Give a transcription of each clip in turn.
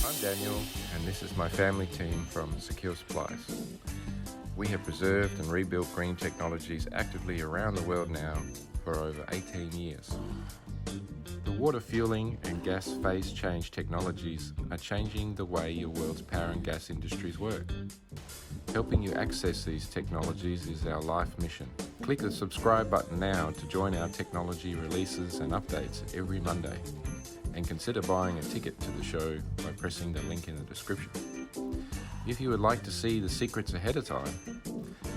I'm Daniel, and this is my family team from Secure Supplies. We have preserved and rebuilt green technologies actively around the world now for over 18 years. The water fueling and gas phase change technologies are changing the way your world's power and gas industries work. Helping you access these technologies is our life mission. Click the subscribe button now to join our technology releases and updates every Monday. And consider buying a ticket to the show by pressing the link in the description. If you would like to see the secrets ahead of time,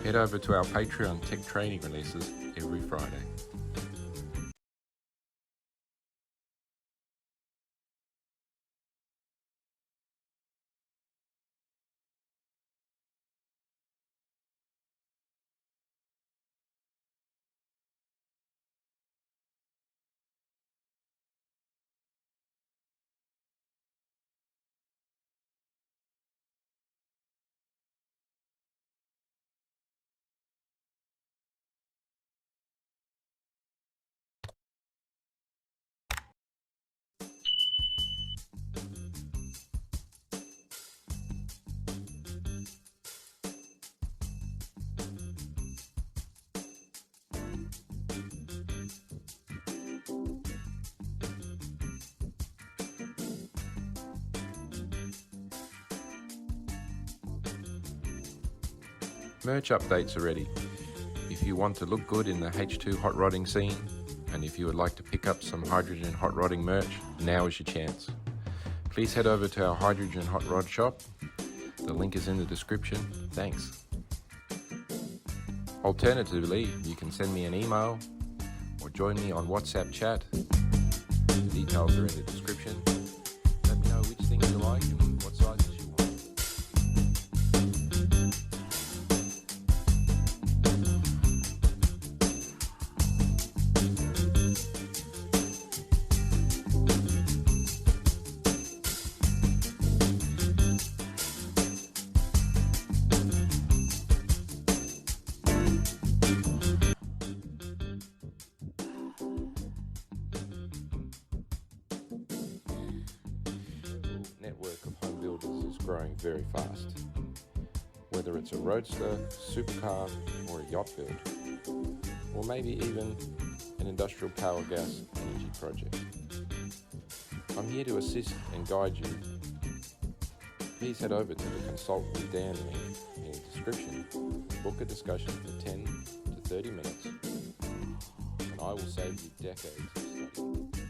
head over to our Patreon tech training releases every Friday. Merch updates are ready. If you want to look good in the H2 hot rodding scene, and if you would like to pick up some hydrogen hot rodding merch, now is your chance. Please head over to our hydrogen hot rod shop. The link is in the description. Thanks. Alternatively, you can send me an email or join me on WhatsApp chat. The details are in the description. Let me know which things you like and what sizes you want. Network of home builders is growing very fast. Whether it's a roadster, supercar, or a yacht build, or maybe even an industrial power gas energy project. I'm here to assist and guide you. Please head over to the Consult with Dan link in the description to book a discussion for 10 to 30 minutes, and I will save you decades of study.